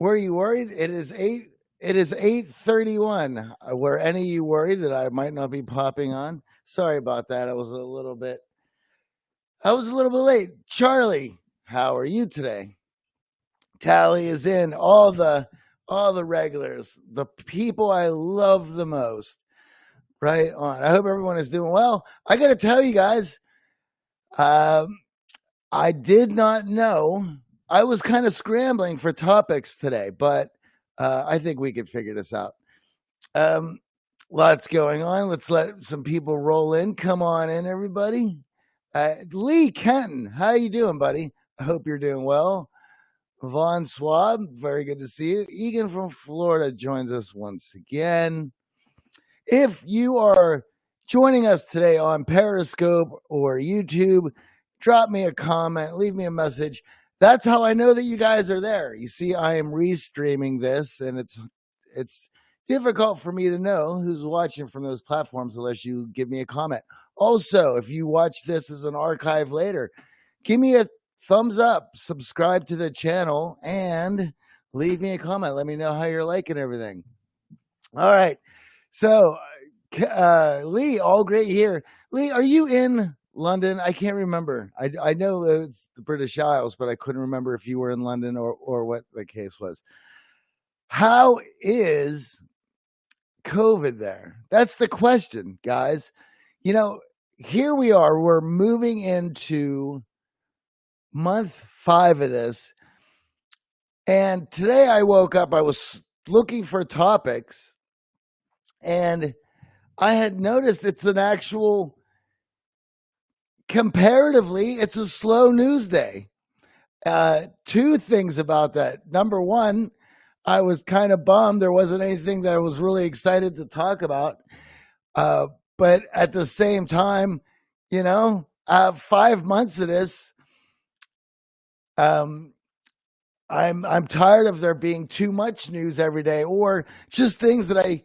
Were you worried? It is 8:31. Were any of you worried that I might not be popping on? Sorry about that. I was a little bit late. Charlie, how are you today? Tally is in. All the regulars, the people I love the most. Right on. I hope everyone is doing well. I got to tell you guys, um, I did not know. I was kind of scrambling for topics today, but I think we could figure this out. Um, Lots going on. Let's let some people roll in. Come on in, everybody. Lee Kenton, how you doing, buddy? I hope you're doing well. Vaughn Swab, very good to see you. Egan from Florida joins us once again. If you are joining us today on Periscope or YouTube, drop me a comment, leave me a message. That's how I know that you guys are there. You see, I am restreaming this, and it's difficult for me to know who's watching from those platforms unless you give me a comment. Also, if you watch this as an archive later, give me a thumbs up, subscribe to the channel, and leave me a comment. Let me know how you're liking everything. All right. So, Lee, all great here. Lee, are you in London? I can't remember. I know it's the British Isles, but I couldn't remember if you were in London or what the case was. How is COVID there? That's the question, guys. You know, here we are. We're moving into month 5 of this. And today I woke up, I was looking for topics, and I had noticed it's an actual, comparatively, it's a slow news day. Two things about that. Number one, I was kind of bummed there wasn't anything that I was really excited to talk about. But at the same time, 5 months of this, I'm tired of there being too much news every day, or just things that I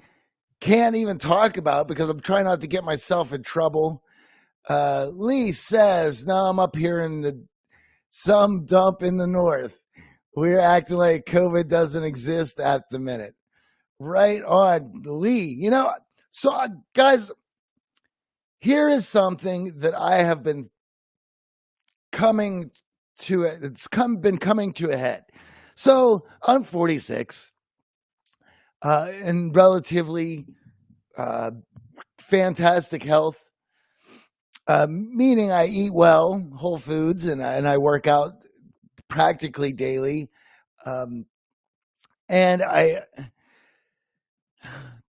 can't even talk about because I'm trying not to get myself in trouble. Lee says, "No, I'm up here in some dump in the north. We're acting like COVID doesn't exist at the minute." Right on, Lee. So guys, here is something that I have been coming to. Been coming to a head. So I'm 46, and relatively fantastic health, meaning I eat well, whole foods, and I work out practically daily. And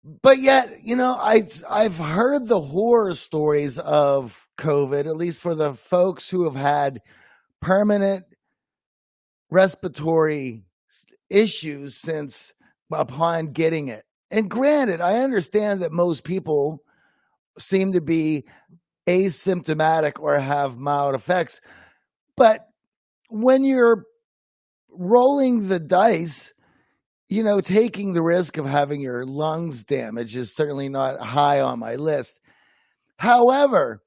but yet, I've heard the horror stories of COVID, at least for the folks who have had permanent respiratory issues since upon getting it. And granted, I understand that most people seem to be asymptomatic or have mild effects, but when you're rolling the dice, taking the risk of having your lungs damaged is certainly not high on my list. However,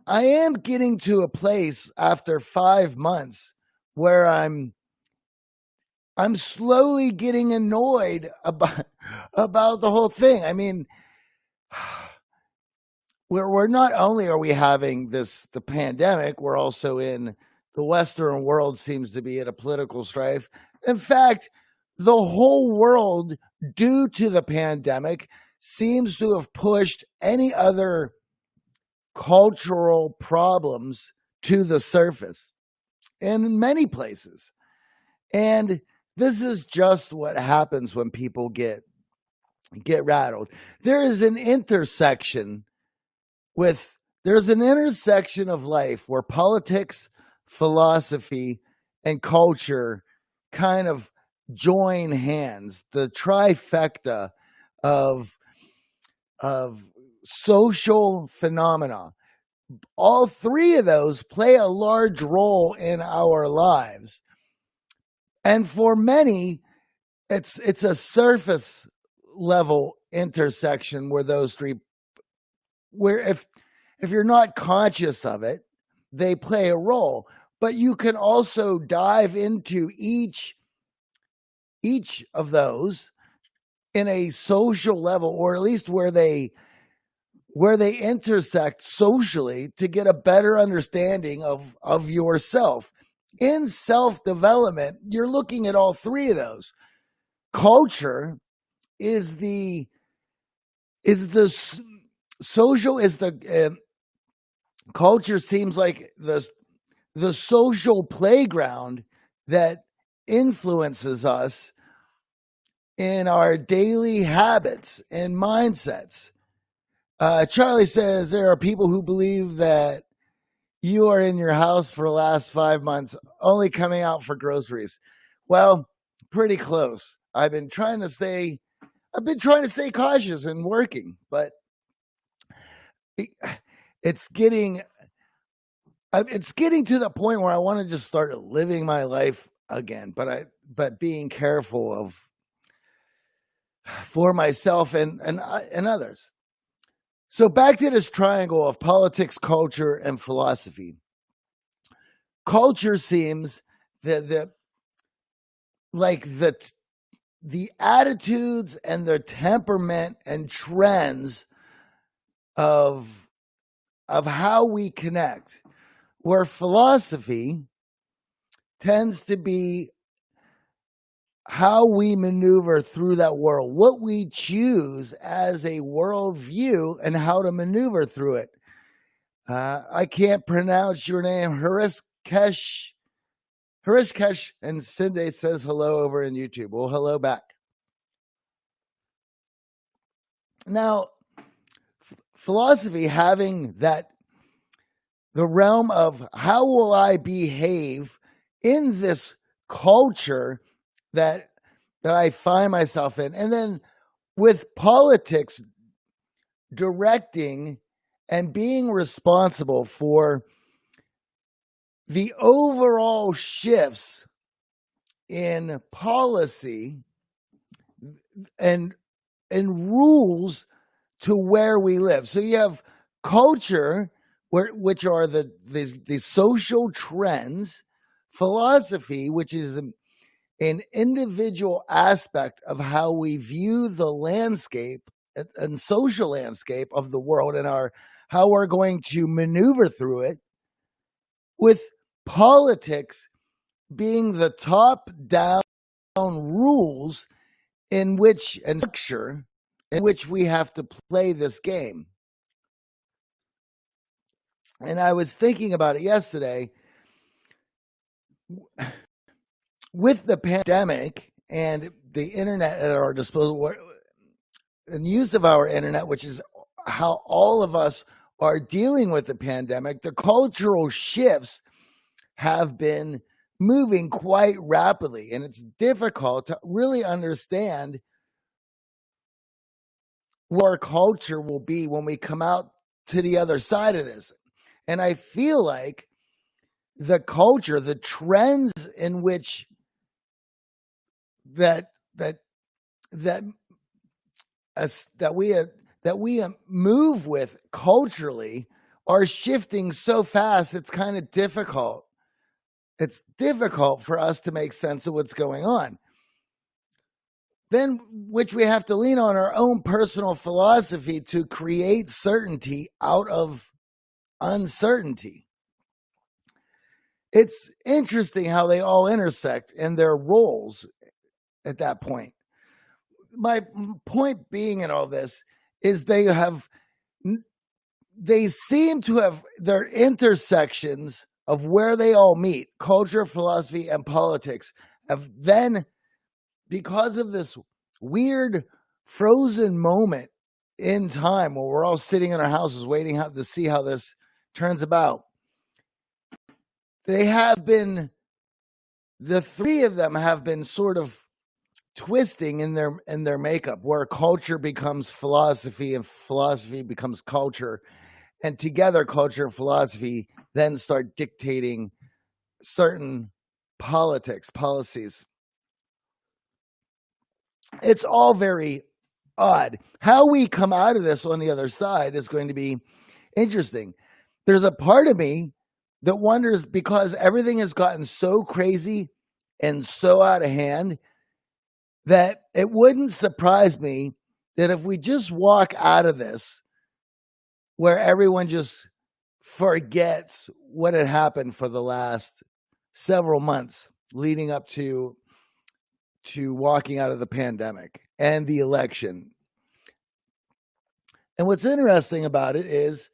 I am getting to a place after 5 months where I'm slowly getting annoyed about the whole thing. I mean, we're not only are we having the pandemic, we're also in the Western world seems to be at a political strife. In fact, the whole world, due to the pandemic, seems to have pushed any other cultural problems to the surface in many places. And this is just what happens when people get rattled. There's an intersection of life where politics, philosophy, and culture kind of join hands. The trifecta of social phenomena. All three of those play a large role in our lives. And for many, it's a surface level intersection where those three, where if you're not conscious of it, they play a role. But you can also dive into each each of those in a social level, or at least where they intersect socially, to get a better understanding of yourself. In self-development, you're looking at all three of those. Culture is the social, is the culture seems like the social playground that influences us in our daily habits and mindsets. Charlie says there are people who believe that you are in your house for the last 5 months, only coming out for groceries. Well, pretty close. I've been trying to stay cautious and working, but it's getting to the point where I want to just start living my life again, but being careful for myself and others. So back to this triangle of politics, culture, and philosophy. Culture seems the attitudes and the temperament and trends of how we connect, where philosophy tends to be how we maneuver through that world, what we choose as a worldview, and how to maneuver through it. I can't pronounce your name, Harishkesh, and Cindy says hello over in YouTube. Well, hello back. Now, philosophy having the realm of how will I behave in this culture that I find myself in, and then with politics directing and being responsible for the overall shifts in policy and rules to where we live. So you have culture, which are the social trends, philosophy, which is an individual aspect of how we view the landscape and social landscape of the world, and how we're going to maneuver through it, with politics being the top down rules and structure in which we have to play this game. And I was thinking about it yesterday. With the pandemic and the internet at our disposal, and use of our internet, which is how all of us are dealing with the pandemic, the cultural shifts have been moving quite rapidly, and it's difficult to really understand what our culture will be when we come out to the other side of this. And I feel like the culture, the trends in which that we move with culturally are shifting so fast, it's kind of difficult. It's difficult for us to make sense of what's going on. Then, which we have to lean on our own personal philosophy to create certainty out of uncertainty. It's interesting how they all intersect in their roles at that point. My point being in all this is they seem to have their intersections of where they all meet, culture, philosophy, and politics, have then, because of this weird frozen moment in time where we're all sitting in our houses waiting to see how this turns about, the three of them have been sort of twisting in their makeup, where culture becomes philosophy and philosophy becomes culture, and together culture and philosophy then start dictating certain policies. It's all very odd. How we come out of this on the other side is going to be interesting. There's a part of me that wonders, because everything has gotten so crazy and so out of hand, that it wouldn't surprise me that if we just walk out of this where everyone just forgets what had happened for the last several months leading up to walking out of the pandemic and the election. And what's interesting about it is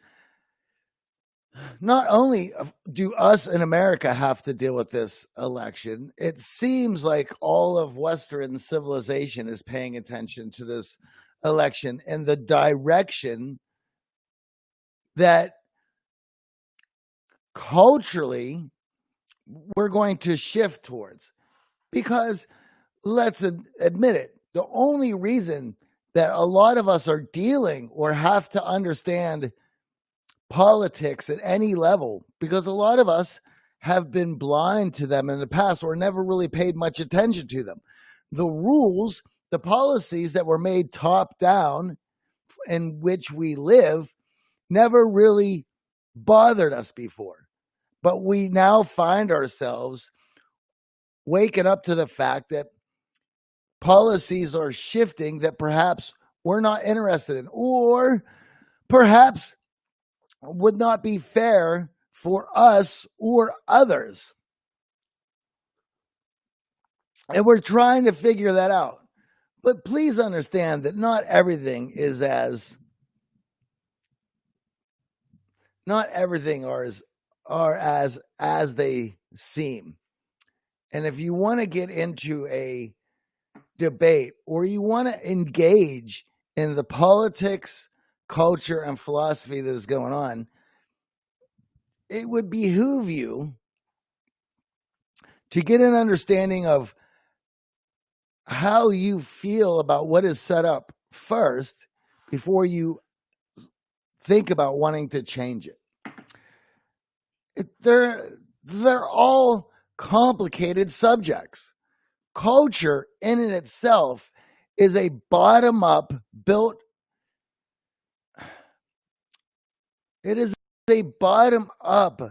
not only do us in America have to deal with this election, it seems like all of Western civilization is paying attention to this election and the direction that culturally we're going to shift towards. Because let's admit it, the only reason that a lot of us are dealing or have to understand politics at any level, because a lot of us have been blind to them in the past or never really paid much attention to them. The rules, the policies that were made top down in which we live never really bothered us before. But we now find ourselves waking up to the fact that policies are shifting that perhaps we're not interested in, or perhaps would not be fair for us or others. And we're trying to figure that out. But please understand that not everything are as they seem. And if you want to get into a debate or you want to engage in the politics, culture, and philosophy that is going on, it would behoove you to get an understanding of how you feel about what is set up first before you think about wanting to change it. They're all complicated subjects. Culture in and itself is a bottom-up built. It is a bottom-up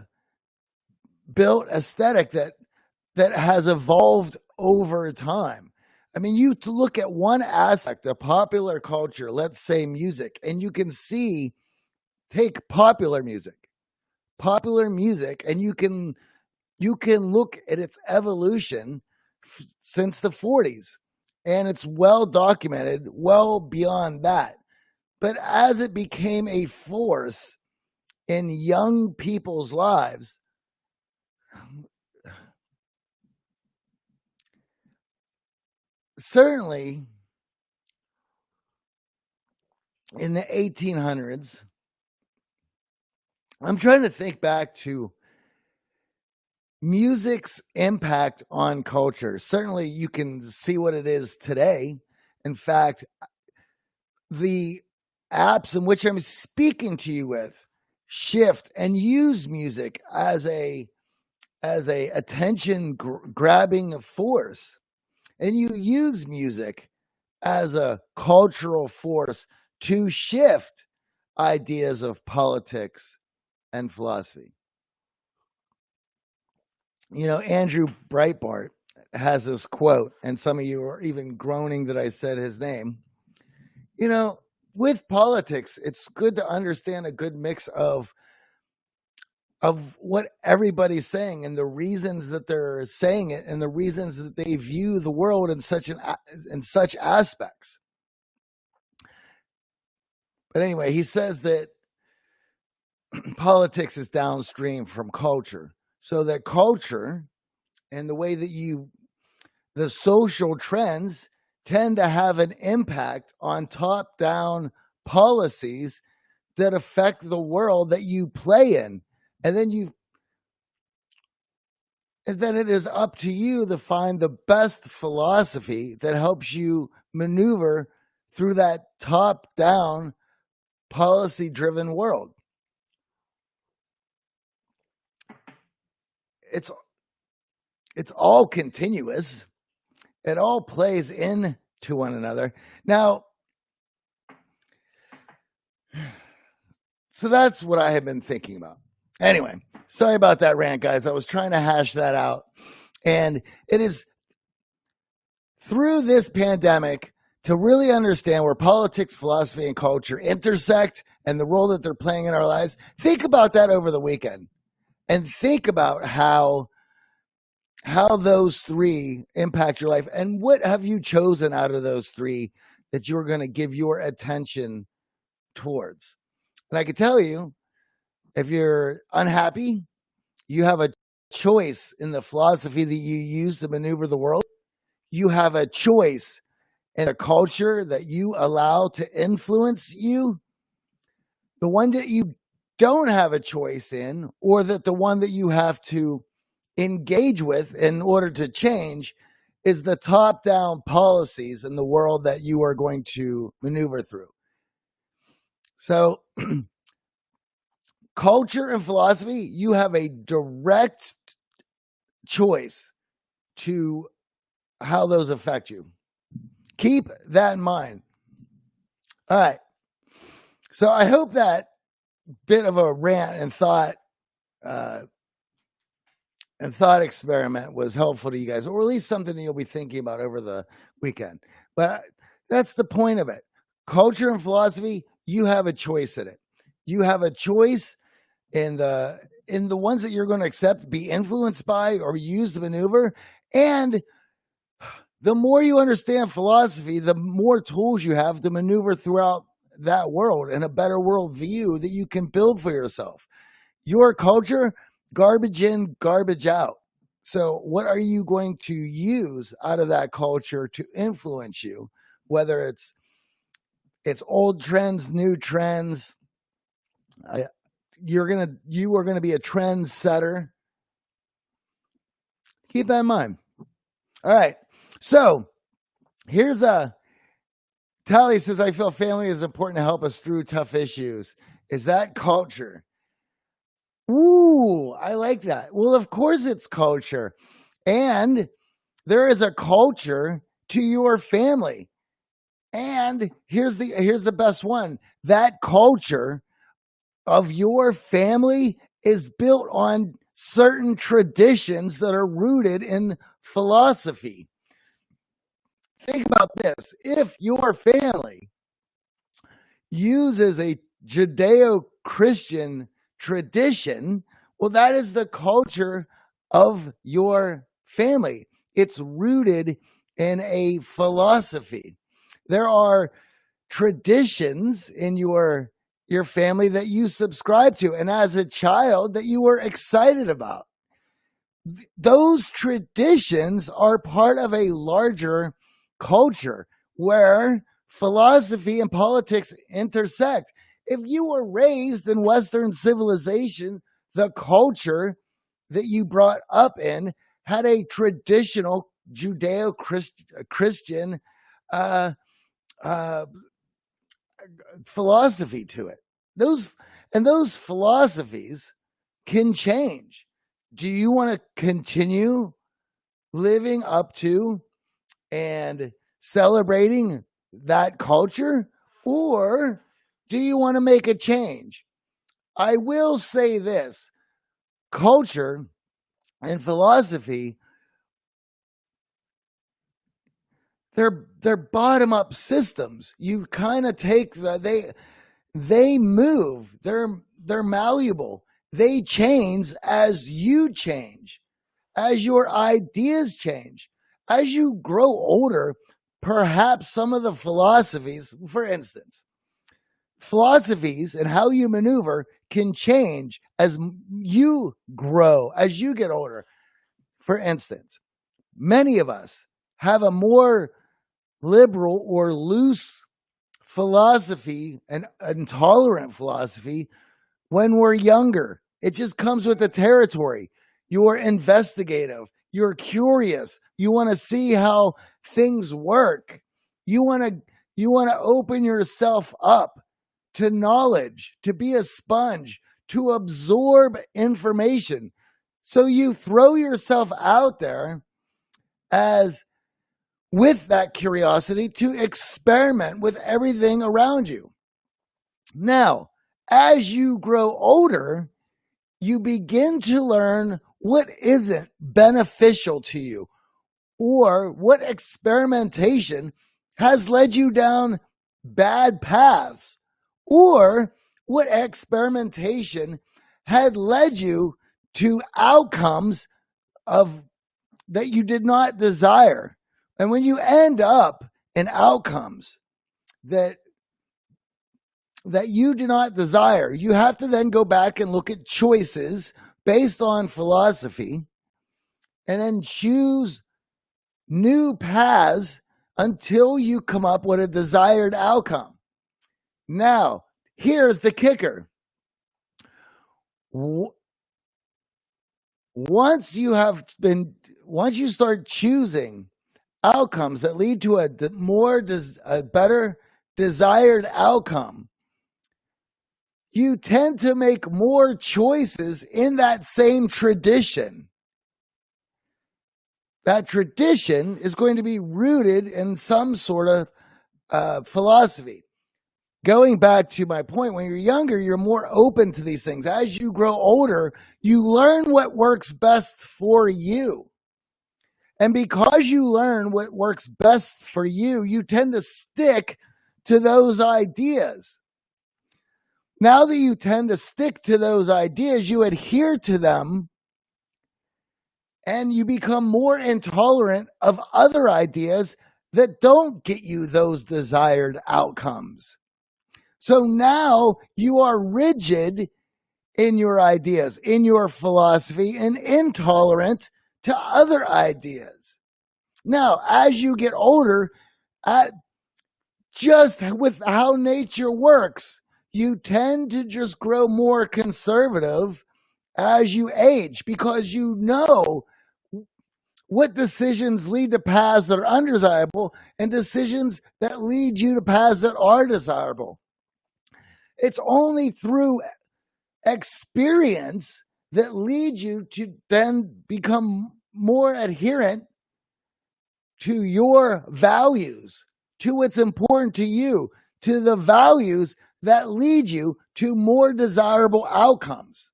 built aesthetic that has evolved over time. I mean, you look at one aspect of popular culture, let's say music, and you can see, take popular music, and you can look at its evolution since the 40s, and it's well documented, well beyond that. But as it became a force in young people's lives, certainly in the 1800s, I'm trying to think back to music's impact on culture. Certainly you can see what it is today. In fact, the apps in which I'm speaking to you with shift and use music as a attention grabbing force. And you use music as a cultural force to shift ideas of politics and philosophy. You know, Andrew Breitbart has this quote, and some of you are even groaning that I said his name. You know, with politics, it's good to understand a good mix of what everybody's saying and the reasons that they're saying it and the reasons that they view the world in such aspects. But anyway, he says that politics is downstream from culture. So that culture and the way that the social trends tend to have an impact on top-down policies that affect the world that you play in. And then it is up to you to find the best philosophy that helps you maneuver through that top-down policy-driven world. It's all continuous. It all plays into one another. Now, so that's what I have been thinking about. Anyway, sorry about that rant, guys. I was trying to hash that out. And it is through this pandemic to really understand where politics, philosophy, and culture intersect and the role that they're playing in our lives. Think about that over the weekend and think about how those three impact your life and what have you chosen out of those three that you're going to give your attention towards. And I can tell you, if you're unhappy, you have a choice in the philosophy that you use to maneuver the world. You have a choice in the culture that you allow to influence you. The one that you don't have a choice in, or that the one that you have to engage with in order to change, is the top-down policies in the world that you are going to maneuver through. So culture and philosophy, you have a direct choice to how those affect you. Keep that in mind. All right. So I hope that bit of a rant and thought experiment was helpful to you guys, or at least something that you'll be thinking about over the weekend. But that's the point of it. Culture and philosophy, you have a choice in it. You have a choice in the ones that you're going to accept, be influenced by, or use to maneuver. And the more you understand philosophy, the more tools you have to maneuver throughout that world and a better world view that you can build for yourself. Your culture, garbage in, garbage out. So what are you going to use out of that culture to influence you? Whether it's old trends, new trends, you are going to be a trend setter. Keep that in mind. All right. So here's Tally says, I feel family is important to help us through tough issues. Is that culture? Ooh, I like that. Well, of course it's culture. And there is a culture to your family. And here's the best one. That culture of your family is built on certain traditions that are rooted in philosophy. Think about this. If your family uses a Judeo-Christian tradition, well, that is the culture of your family. It's rooted in a philosophy. There are traditions in your family that you subscribe to, and as a child that you were excited about. Those traditions are part of a larger culture where philosophy and politics intersect. If you were raised in Western civilization, the culture that you brought up in had a traditional Judeo-Christian philosophy to it. Those philosophies can change. Do you want to continue living up to and celebrating that culture, or do you want to make a change? I will say this: culture and philosophy, they're bottom up systems. You kind of take they move. They're malleable. They change as you change, as your ideas change. As you grow older, perhaps some of the philosophies, for instance, philosophies and how you maneuver can change as you grow, as you get older. For instance, many of us have a more liberal or loose philosophy, an intolerant philosophy, when we're younger. It just comes with the territory. You're investigative. You're curious. You want to see how things work. You want to open yourself up to knowledge, to be a sponge, to absorb information. So you throw yourself out there with that curiosity to experiment with everything around you. Now, as you grow older, you begin to learn what isn't beneficial to you, Or what experimentation has led you down bad paths? Or what experimentation had led you to outcomes of that you did not desire? And when you end up in outcomes that you do not desire, you have to then go back and look at choices based on philosophy and then choose new paths until you come up with a desired outcome. Now, here's the kicker. Once you start choosing outcomes that lead to a better desired outcome, you tend to make more choices in that same tradition. That tradition is going to be rooted in some sort of philosophy. Going back to my point, when you're younger, you're more open to these things. As you grow older, you learn what works best for you. And because you learn what works best for you, you tend to stick to those ideas. Now that you tend to stick to those ideas, you adhere to them, and you become more intolerant of other ideas that don't get you those desired outcomes. So now you are rigid in your ideas, in your philosophy, and intolerant to other ideas. Now, as you get older, just with how nature works, you tend to just grow more conservative as you age, because you know what decisions lead to paths that are undesirable and decisions that lead you to paths that are desirable. It's only through experience that leads you to then become more adherent to your values, to what's important to you, to the values that lead you to more desirable outcomes.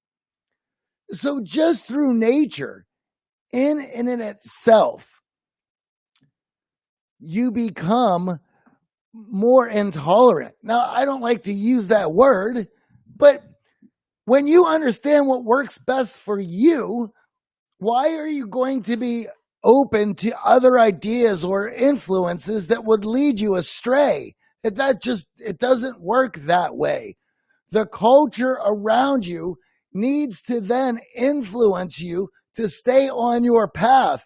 So just through nature, in itself, you become more intolerant. Now, I don't like to use that word, but when you understand what works best for you, why are you going to be open to other ideas or influences that would lead you astray? It doesn't work that way. The culture around you needs to then influence you to stay on your path,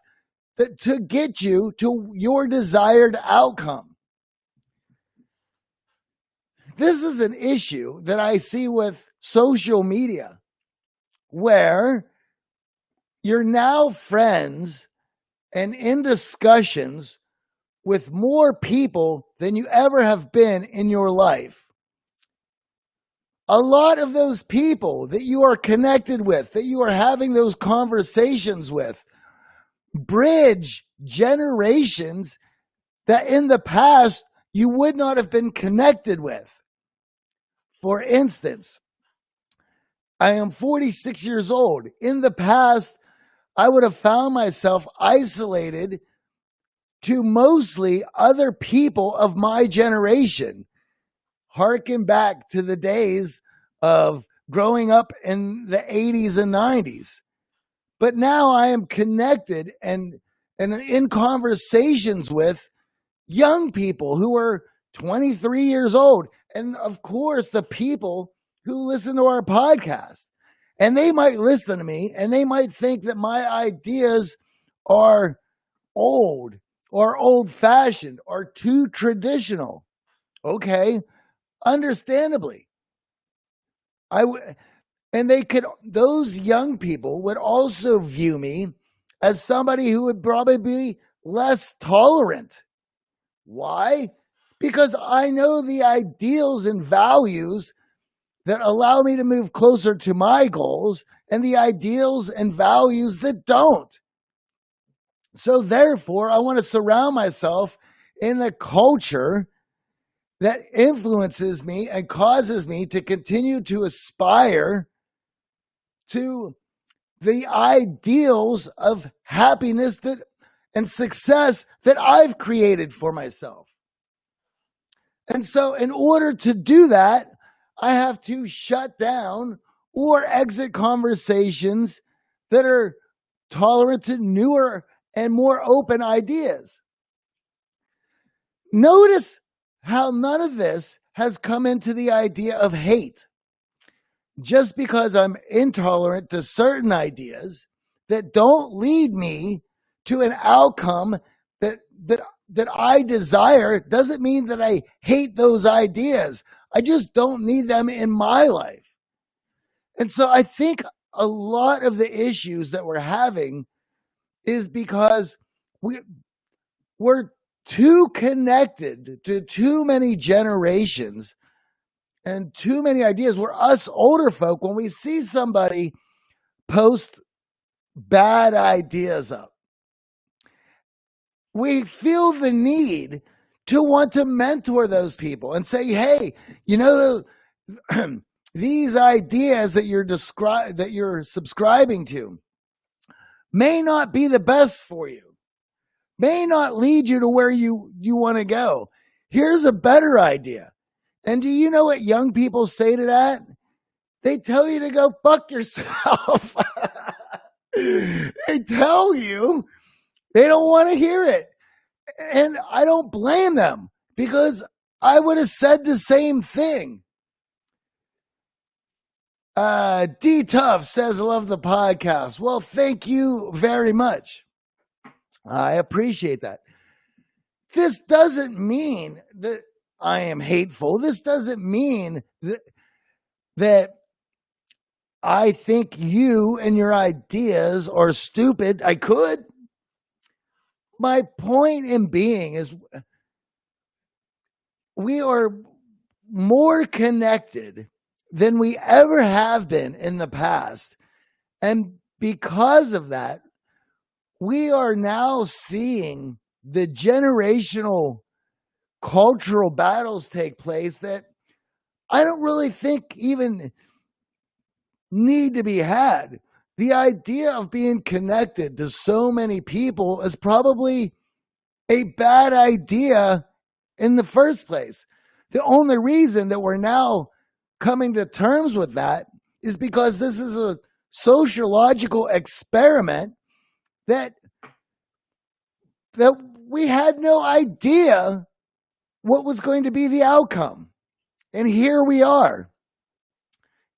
to get you to your desired outcome. This is an issue that I see with social media, where you're now friends and in discussions with more people than you ever have been in your life. A lot of those people that you are connected with, that you are having those conversations with, bridge generations that in the past you would not have been connected with. For instance, I am 46 years old. In the past, I would have found myself isolated to mostly other people of my generation. Harken back to the days of growing up in the 80s and 90s. But now I am connected and in conversations with young people who are 23 years old. And of course, the people who listen to our podcast. And they might listen to me and they might think that my ideas are old or old-fashioned or too traditional. Okay, understandably. Those young people would also view me as somebody who would probably be less tolerant. Why? Because I know the ideals and values that allow me to move closer to my goals and the ideals and values that don't. So therefore, I want to surround myself in a culture that influences me and causes me to continue to aspire to the ideals of happiness and success that I've created for myself. And so, in order to do that, I have to shut down or exit conversations that are tolerant to newer and more open ideas. Notice how none of this has come into the idea of hate. Just because I'm intolerant to certain ideas that don't lead me to an outcome that I desire doesn't mean that I hate those ideas. I just don't need them in my life. And so I think a lot of the issues that we're having is because we're too connected to too many generations and too many ideas, where us older folk, when we see somebody post bad ideas up, we feel the need to want to mentor those people and say, hey, you know, these ideas that you're subscribing to may not be the best for you, may not lead you to where you want to go. Here's a better idea. And do you know what young people say to that? They tell you to go fuck yourself. They tell you they don't want to hear it. And I don't blame them, because I would have said the same thing. D Tough says, love the podcast. Well, thank you very much. I appreciate that. This doesn't mean that I am hateful. This doesn't mean that I think you and your ideas are stupid. I could. My point in being is we are more connected than we ever have been in the past. And because of that, we are now seeing the generational cultural battles take place that I don't really think even need to be had. The idea of being connected to so many people is probably a bad idea in the first place. The only reason that we're now coming to terms with that is because this is a sociological experiment that we had no idea what was going to be the outcome. And here we are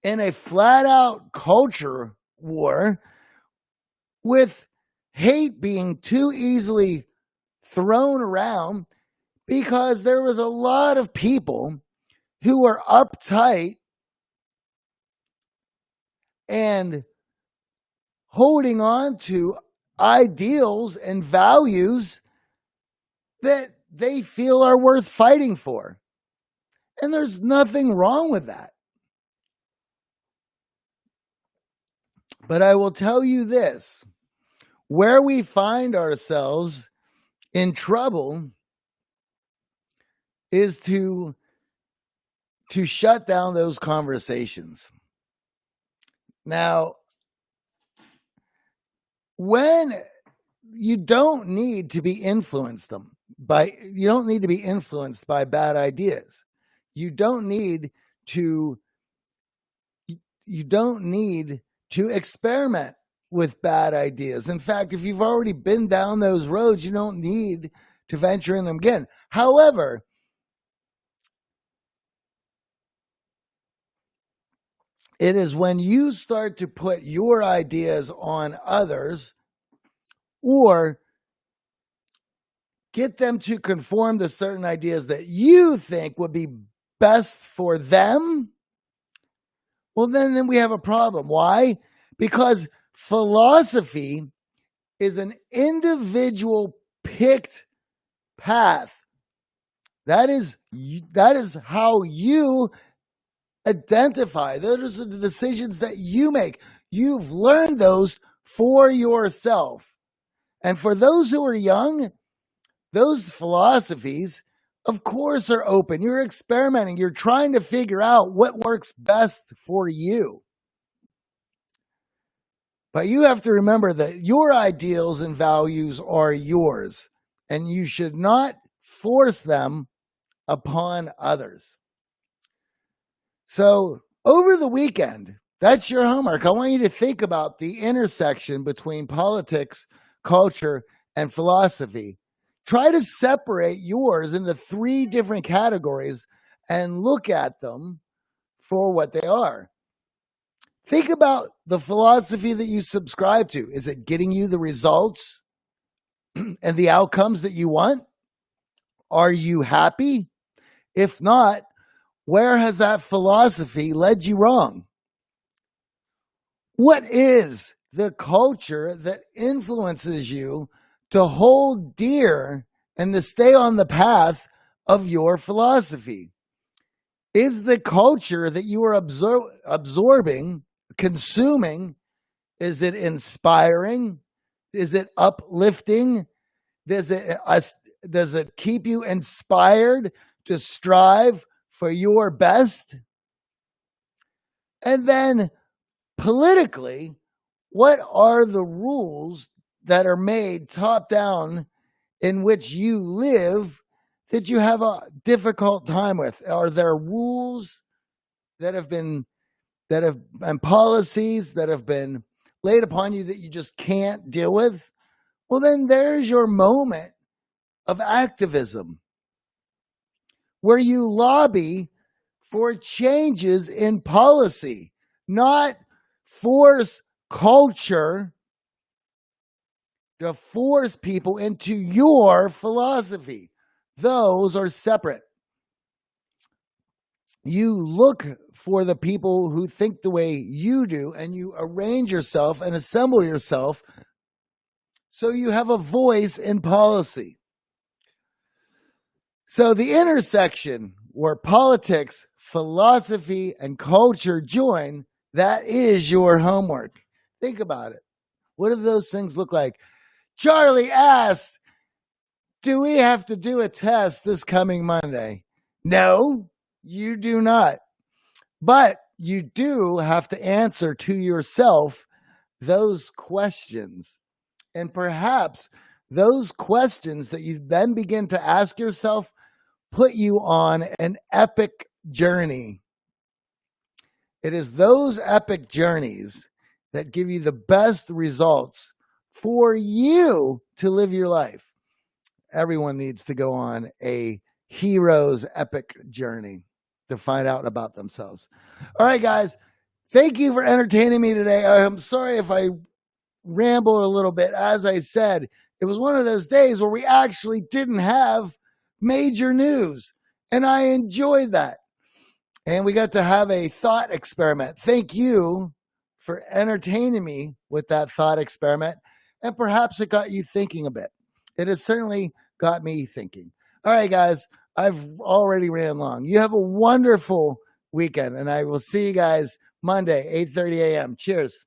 in a flat out culture war, with hate being too easily thrown around, because there was a lot of people who were uptight and holding on to ideals and values that they feel are worth fighting for. And there's nothing wrong with that. But I will tell you this, where we find ourselves in trouble is to shut down those conversations. Now, when you don't need to be influenced by bad ideas. You don't need to experiment with bad ideas. In fact, if you've already been down those roads, you don't need to venture in them again. However, it is when you start to put your ideas on others, or get them to conform to certain ideas that you think would be best for them, well, then we have a problem. Why? Because philosophy is an individual picked path. That is how you identify. Those are the decisions that you make. You've learned those for yourself. And for those who are young, those philosophies, of course, are open. You're experimenting. You're trying to figure out what works best for you. But you have to remember that your ideals and values are yours, and you should not force them upon others. So, over the weekend, that's your homework. I want you to think about the intersection between politics, culture, and philosophy. Try to separate yours into 3 different categories and look at them for what they are. Think about the philosophy that you subscribe to. Is it getting you the results and the outcomes that you want? Are you happy? If not, where has that philosophy led you wrong? What is the culture that influences you to hold dear and to stay on the path of your philosophy? Is the culture that you are absorbing, consuming, is it inspiring? Is it uplifting? Does it keep you inspired to strive for your best? And then politically, what are the rules that are made top down in which you live that you have a difficult time with? Are there rules that have been and policies that have been laid upon you that you just can't deal with? Well, then there's your moment of activism where you lobby for changes in policy, not force culture to force people into your philosophy. Those are separate. You look for the people who think the way you do, and you arrange yourself and assemble yourself so you have a voice in policy. So the intersection where politics, philosophy, and culture join, that is your homework. Think about it. What do those things look like? Charlie asked, do we have to do a test this coming Monday? No, you do not. But you do have to answer to yourself those questions. And perhaps those questions that you then begin to ask yourself put you on an epic journey. It is those epic journeys that give you the best results for you to live your life. Everyone needs to go on a hero's epic journey to find out about themselves. All right, guys, thank you for entertaining me today. I'm sorry if I ramble a little bit. As I said, it was one of those days where we actually didn't have major news, and I enjoyed that. And we got to have a thought experiment. Thank you for entertaining me with that thought experiment. And perhaps it got you thinking a bit. It has certainly got me thinking. All right, guys, I've already ran long. You have a wonderful weekend, and I will see you guys Monday, 8:30 a.m. Cheers.